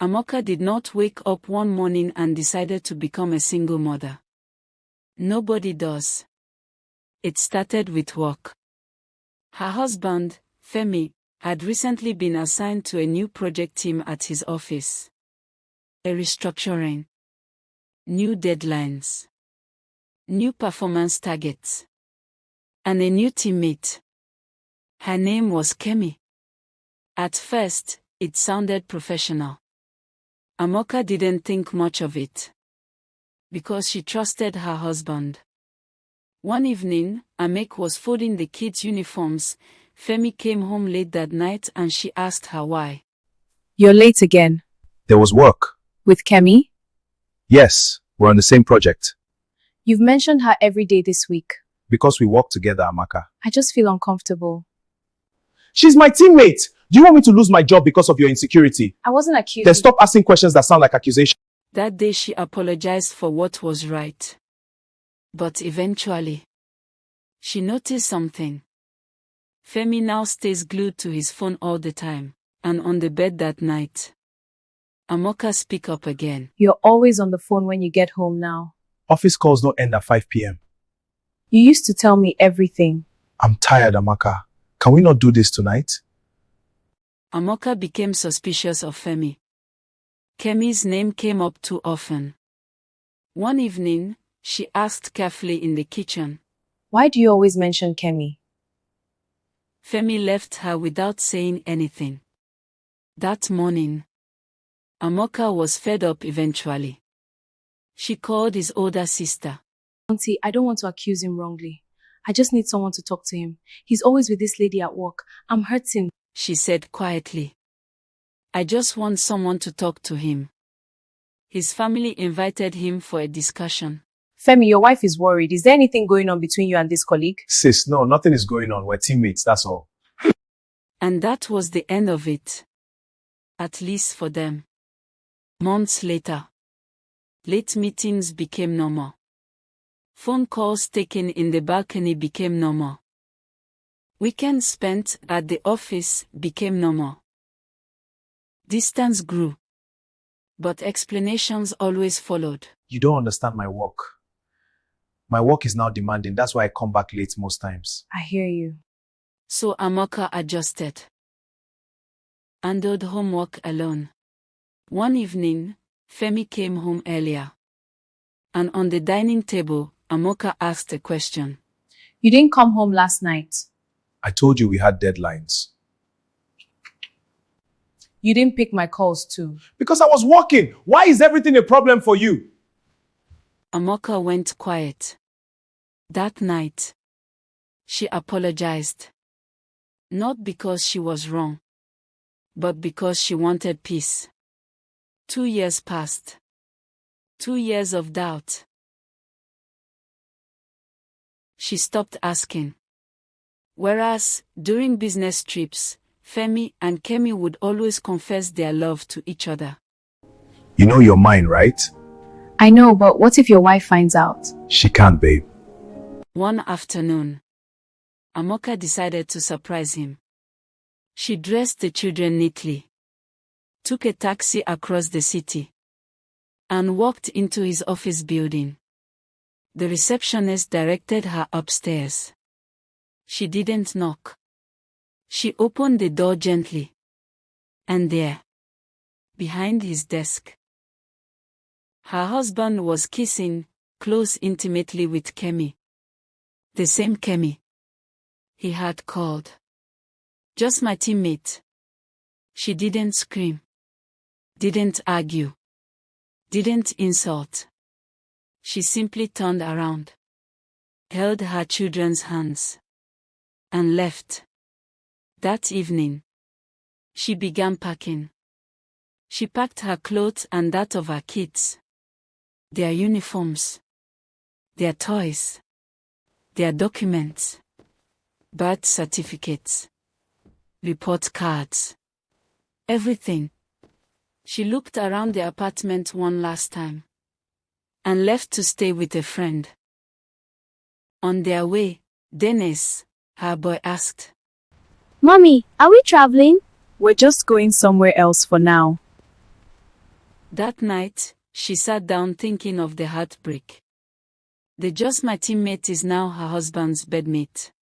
Amoka did not wake up one morning and decided to become a single mother. Nobody does. It started with work. Her husband, Femi, had recently been assigned to a new project team at his office. A restructuring. New deadlines. New performance targets. And a new teammate. Her name was Kemi. At first, it sounded professional. Amoka didn't think much of it. Because she trusted her husband. One evening, Amek was folding the kids' uniforms. Femi came home late that night and she asked her why. You're late again. There was work. With Kemi? Yes, we're on the same project. You've mentioned her every day this week. Because we work together, Amaka. I just feel uncomfortable. She's my teammate. Do you want me to lose my job because of your insecurity? I wasn't accused. Then stop asking questions that sound like accusations. That day she apologized for what was right. But eventually, she noticed something. Femi now stays glued to his phone all the time, and on the bed that night. Amoka speak up again. You're always on the phone when you get home now. Office calls don't end at 5 p.m. You used to tell me everything. I'm tired, Amaka. Can we not do this tonight? Amoka became suspicious of Femi. Kemi's name came up too often. One evening, she asked carefully in the kitchen. Why do you always mention Kemi? Femi left her without saying anything. That morning, Amoka was fed up eventually. She called his older sister. Auntie, I don't want to accuse him wrongly. I just need someone to talk to him. He's always with this lady at work. I'm hurting, she said quietly. I just want someone to talk to him. His family invited him for a discussion. Femi, your wife is worried. Is there anything going on between you and this colleague? Sis, no, nothing is going on. We're teammates, that's all. And that was the end of it. At least for them. Months later, late meetings became normal. Phone calls taken in the balcony became normal. Weekends spent at the office became normal. Distance grew. But explanations always followed. You don't understand my work. My work is now demanding. That's why I come back late most times. I hear you. So Amoka adjusted. Handled homework alone. One evening, Femi came home earlier. And on the dining table, Amoka asked a question. You didn't come home last night. I told you we had deadlines. You didn't pick my calls too. Because I was working. Why is everything a problem for you? Amoka went quiet. That night, she apologized. Not because she was wrong, but because she wanted peace. 2 years passed. 2 years of doubt. She stopped asking. Whereas, during business trips, Femi and Kemi would always confess their love to each other. You know you're mine, right? I know, but what if your wife finds out? She can't, babe. One afternoon, Amoka decided to surprise him. She dressed the children neatly, took a taxi across the city, and walked into his office building. The receptionist directed her upstairs. She didn't knock. She opened the door gently. And there, behind his desk, her husband was kissing, close intimately with Kemi. The same Kemi he had called. Just my teammate. She didn't scream. Didn't argue. Didn't insult. She simply turned around, held her children's hands, and left. That evening, she began packing. She packed her clothes and that of her kids. Their uniforms. Their toys. Their documents. Birth certificates. Report cards. Everything. She looked around the apartment one last time. And left to stay with a friend. On their way, Dennis, her boy, asked, Mommy, are we traveling? We're just going somewhere else for now. That night, she sat down thinking of the heartbreak. The just my teammate is now her husband's bedmate.